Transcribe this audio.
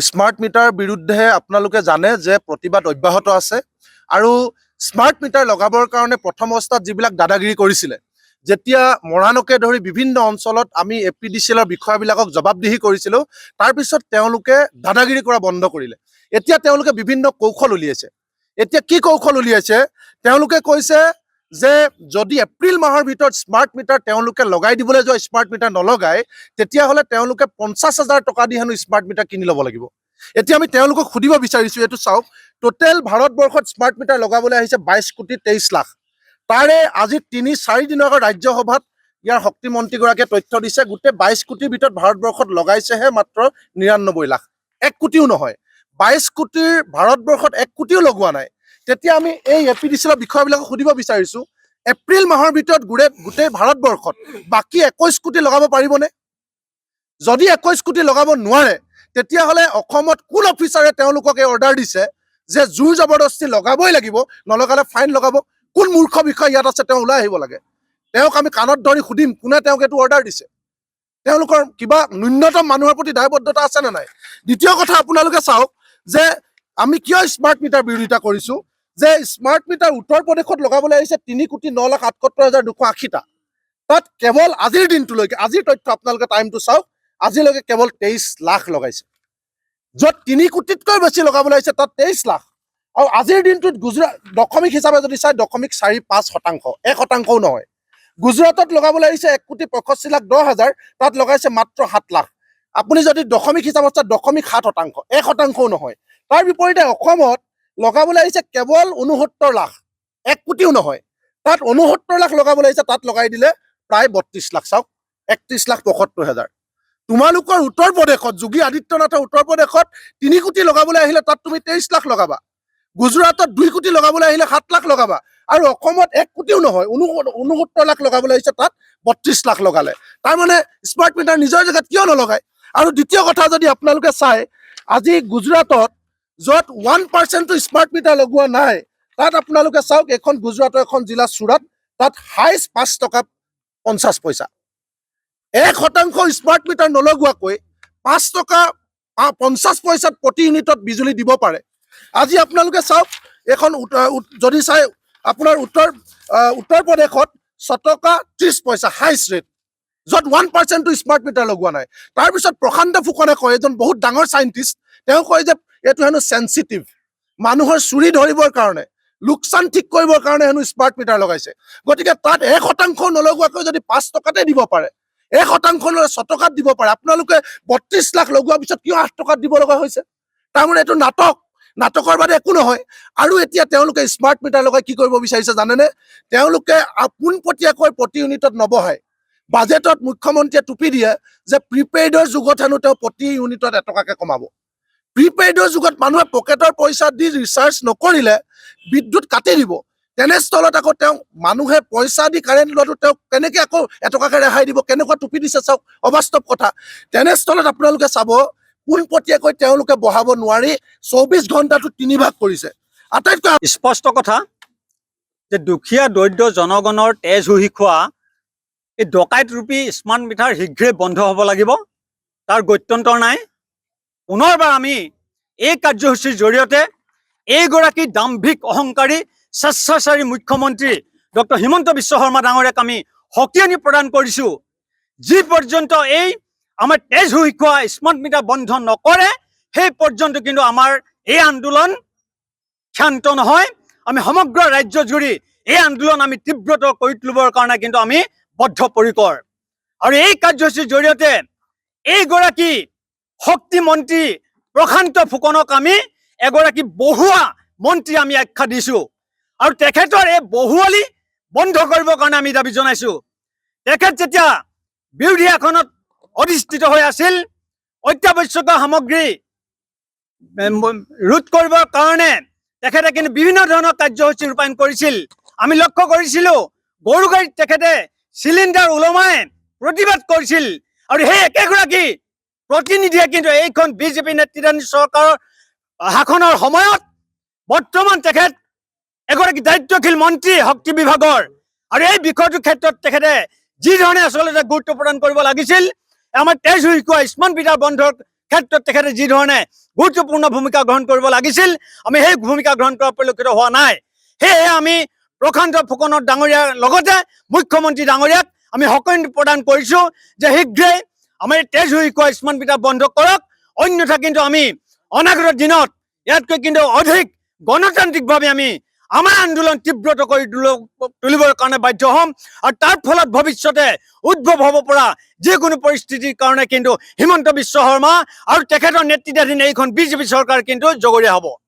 Smart meter বিৰুদ্ধে আপোনালোকে জানে যে প্ৰতিবাদ অব্যাহত আছে আৰু স্মাৰ্ট মিটাৰ লগাবৰ কাৰণে প্ৰথম অৱস্থাত যিবিলাক দাদাগিৰি কৰিছিলে, যেতিয়া মৰাণকে ধৰি বিভিন্ন অঞ্চলত আমি APDCL বিষয়াবিলাকক জবাবদিহি কৰিছিলোঁ, তাৰপিছত তেওঁলোকে দাদাগিৰি কৰা বন্ধ কৰিলে। এতিয়া তেওঁলোকে বিভিন্ন কৌশল উলিয়াইছে। এতিয়া কি কৌশল উলিয়াইছে? তেওঁলোকে কৈছে যে যদি এপ্ৰিল মাহৰ ভিতৰত স্মাৰ্ট মিটাৰ তেওঁলোকে লগাই দিবলৈ যোৱা স্মাৰ্ট মিটাৰ নলগায়, তেতিয়াহ'লে তেওঁলোকে 50,000 টকা দি হেনো স্মাৰ্ট মিটাৰ কিনি ল'ব লাগিব। এতিয়া আমি তেওঁলোকক সুধিব বিচাৰিছোঁ, এইটো চাওক, টোটেল ভাৰতবৰ্ষত স্মাৰ্ট মিটাৰ লগাবলৈ আহিছে 22 কোটি 23 লাখ। তাৰে আজি 3-4 দিনৰ আগত ৰাজ্যসভাত ইয়াৰ শক্তিমন্ত্ৰীগৰাকীয়ে তথ্য দিছে, গোটেই 22 কোটিৰ ভিতৰত ভাৰতবৰ্ষত লগাইছেহে মাত্ৰ 99 লাখ। 1 কোটিও নহয়। 22 কোটিৰ ভাৰতবৰ্ষত 1 কোটিও লগোৱা নাই। তেতিয়া আমি এই APDCL বিষয়াবিলাকক সুধিব বিচাৰিছোঁ, এপ্ৰিল মাহৰ ভিতৰত গোটেই ভাৰতবৰ্ষত বাকী 21 কোটি লগাব পাৰিবনে? যদি 21 কোটি লগাব নোৱাৰে, তেতিয়াহ'লে অসমত কোন অফিচাৰে তেওঁলোকক এই অৰ্ডাৰ দিছে যে জোৰ জবৰদস্তি লগাবই লাগিব, নলগালে ফাইন লগাব? কোন মূৰ্খ বিষয় ইয়াত আছে? তেওঁ ওলাই আহিব লাগে। তেওঁক আমি কাণত ধৰি সুধিম, কোনে তেওঁক এইটো অৰ্ডাৰ দিছে। তেওঁলোকৰ কিবা ন্যূনতম মানুহৰ প্ৰতি দায়বদ্ধতা আছে নে নাই? দ্বিতীয় কথা, আপোনালোকে চাওক যে আমি কিয় স্মাৰ্ট মিটাৰ বিৰোধিতা কৰিছোঁ, যে স্মাৰ্ট মিটাৰ উত্তৰ প্ৰদেশত লগাবলৈ আহিছে 3,09,78,280টা। তাত কেৱল আজিৰ দিনটোলৈকে, আজিৰ তথ্য আপোনালোকে টাইমটো চাওক, আজিলৈকে কেৱল 23 লাখ লগাইছে। য'ত 3 কোটিতকৈ বেছি লগাবলৈ আহিছে তাত 23 লাখ। আৰু আজিৰ দিনটোত গুজৰাট দশমিক হিচাপে যদি চাই 0.45%, 1%ও নহয়। গুজৰাটত লগাবলৈ আহিছে 1,65,10,000, তাত লগাইছে মাত্ৰ 7 লাখ। আপুনি যদি দশমিক হিচাপত চায় 0.7%, 1%ও নহয়। তাৰ বিপৰীতে অসমত লগাবলৈ আহিছে কেৱল 69 লাখ, 1 কোটিও নহয়। তাত 69 লাখ লগাবলৈ আহিছে, তাত লগাই দিলে প্ৰায় 32 লাখ। চাওক, 31,75,000। তোমালোকৰ উত্তৰ প্ৰদেশত, যোগী আদিত্যনাথৰ উত্তৰ প্ৰদেশত 3 কোটি লগাবলৈ আহিলে তাত তুমি 23 লাখ লগাবা। গুজৰাটত 2 কোটি লগাবলৈ আহিলে 7 লাখ লগাবা। আৰু অসমত 1 কোটিও নহয়, 69 লাখ লগাবলৈ আহিছে, তাত 32 লাখ লগালে। তাৰমানে স্মাৰ্ট মিটাৰ নিজৰ জেগাত কিয় নলগায়? আৰু দ্বিতীয় কথা, যদি আপোনালোকে চাই, আজি গুজৰাটত য'ত 1%টো স্মাৰ্ট মিটাৰ লগোৱা নাই, তাত আপোনালোকে চাওক, এখন গুজৰাটৰ এখন জিলা চুৰাট, তাত হাইষ্ট 5 টকা 50 পইচা। 1% স্মাৰ্ট মিটাৰ নলগোৱাকৈ 5 টকা 50 পইচাত প্ৰতি ইউনিটত বিজুলী দিব পাৰে। আজি আপোনালোকে চাওক, এখন যদি চাই আপোনাৰ উত্তৰ প্ৰদেশত 6 টকা 30 পইচা হাইষ্ট ৰেট, য'ত 1%টো স্মাৰ্ট মিটাৰ লগোৱা নাই। তাৰপিছত প্ৰশান্ত ফুকনে কয়, এজন বহুত ডাঙৰ চাইণ্টিষ্ট, তেওঁ কয় যে এইটো হেনো চেঞ্চিটিভ, মানুহৰ চুৰি ধৰিবৰ কাৰণে, লোকচান ঠিক কৰিবৰ কাৰণে হেনো স্মাৰ্ট মিটাৰ লগাইছে। গতিকে তাত 1% নলগোৱাকৈ যদি 5 টকাতে দিব পাৰে, 1% 6 টকাত দিব পাৰে, আপোনালোকে 32 লাখ লগোৱাৰ পিছত কিয় 8 টকাত দিব লগা হৈছে? তাৰমানে এইটো নাটক, নাটকৰ বাদে একো নহয়। আৰু এতিয়া তেওঁলোকে স্মাৰ্ট মিটাৰ লগাই কি কৰিব বিচাৰিছে জানেনে? তেওঁলোকে পোনপটীয়াকৈ প্ৰতি ইউনিটত নবহায়, বাজেটত মুখ্যমন্ত্ৰীয়ে টুপি দিয়ে যে প্ৰিপেইডৰ যুগত হেনো তেওঁ প্ৰতি ইউনিটত 1 টকাকৈ কমাব। প্ৰিপেইডৰ যুগত মানুহে পকেটৰ পইচা দি ৰিচাৰ্জ নকৰিলে বিদ্যুৎ কাটি দিব। তেনেস্থলত আকৌ তেওঁ মানুহে পইচা দি কাৰেণ্ট লোৱাটো তেওঁক কেনেকৈ আকৌ 1 টকাকৈ ৰেহাই দিব? কেনেকুৱা টুপি দিছে চাওক, অবাস্তৱ কথা। তেনেস্থলত আপোনালোকে চাব, পোনপটীয়াকৈ তেওঁলোকে বঢ়াব নোৱাৰি 24 ঘণ্টাটো 3 ভাগ কৰিছে। আটাইতকৈ স্পষ্ট কথা যে দুখীয়া দৰিদ্ৰ জনগণৰ তেজ শুহি খোৱা এই ডকাইত ৰূপী স্মাৰ্ট মিটাৰ শীঘ্ৰে বন্ধ হ'ব লাগিব, তাৰ গত্যন্তৰ নাই। পুনৰবাৰ আমি এই কাৰ্যসূচীৰ জৰিয়তে এইগৰাকী দাম্ভিক অহংকাৰী স্বেচ্ছাচাৰী মুখ্যমন্ত্ৰী ডক্টৰ হিমন্ত বিশ্ব শৰ্মা ডাঙৰীয়াক আমি সকিয়ানি প্ৰদান কৰিছোঁ। যি পৰ্যন্ত এই আমাৰ তেজ শুহি খোৱা স্মাৰ্ট মিটাৰ বন্ধ নকৰে, সেই পৰ্যন্ত কিন্তু আমাৰ এই আন্দোলন ক্ষান্ত নহয়। আমি সমগ্ৰ ৰাজ্য জুৰি এই আন্দোলন আমি তীব্ৰতৰ কৰি তুলিবৰ কাৰণে কিন্তু আমি বদ্ধপৰিকৰ। আৰু এই কাৰ্যসূচীৰ জৰিয়তে এইগৰাকী শক্তি মন্ত্ৰী প্ৰশান্ত ফুকনক আমি এগৰাকী বহুৱা মন্ত্ৰী আমি আখ্যা দিছোঁ। আৰু তেখেতৰ এই বহুৱালি বন্ধ কৰিবৰ কাৰণে আমি দাবী জনাইছোঁ। তেখেত যেতিয়া বিৰোধী আসনত অধিষ্ঠিত হৈ আছিল, অত্যাৱশ্যকীয় সামগ্ৰী ৰোধ কৰিবৰ কাৰণে তেখেতে কিন্তু বিভিন্ন ধৰণৰ কাৰ্যসূচী ৰূপায়ণ কৰিছিল। আমি লক্ষ্য কৰিছিলোঁ, গৰু গাড়ীত তেখেতে চিলিণ্ডাৰ ওলমাই প্ৰতিবাদ কৰিছিল। আৰু সেই একেগৰাকী প্ৰতিনিধিয়ে কিন্তু এইখন বিজেপি নেতৃত্বাধীন চৰকাৰৰ শাসনৰ সময়ত বৰ্তমান তেখেত এগৰাকী দায়িত্বশীল মন্ত্ৰী শক্তি বিভাগৰ। আৰু এই বিষয়টোৰ ক্ষেত্ৰত তেখেতে যি ধৰণে আচলতে গুৰুত্ব প্ৰদান কৰিব লাগিছিল, আমাৰ তেজ শুহি খোৱা স্মাৰ্ট মিটাৰ বন্ধৰ ক্ষেত্ৰত তেখেতে যি ধৰণে গুৰুত্বপূৰ্ণ ভূমিকা গ্ৰহণ কৰিব লাগিছিল আমি সেই ভূমিকা গ্ৰহণ কৰা পৰিলক্ষিত হোৱা নাই। সেয়েহে আমি প্ৰশান্ত ফুকন ডাঙৰীয়াৰ লগতে মুখ্যমন্ত্ৰী ডাঙৰীয়াক আমি সকলো প্ৰদান কৰিছো যে শীঘ্ৰেই আমাৰ তেজ হৈ খোৱা স্মাৰ্ট মিটাৰ বন্ধ কৰক, অন্যথা কিন্তু আমি অনাগত দিনত ইয়াতকৈ কিন্তু অধিক গণতান্ত্ৰিকভাৱে আমি আমাৰ আন্দোলন তীব্ৰত কৰি তুলিবৰ কাৰণে বাধ্য হ'ম আৰু তাৰ ফলত ভৱিষ্যতে উদ্ভৱ হ'ব পৰা যিকোনো পৰিস্থিতিৰ কাৰণে কিন্তু হিমন্ত বিশ্ব শৰ্মা আৰু তেখেতৰ নেতৃত্বাধীন এইখন বিজেপি চৰকাৰ কিন্তু জগৰীয়া হ'ব।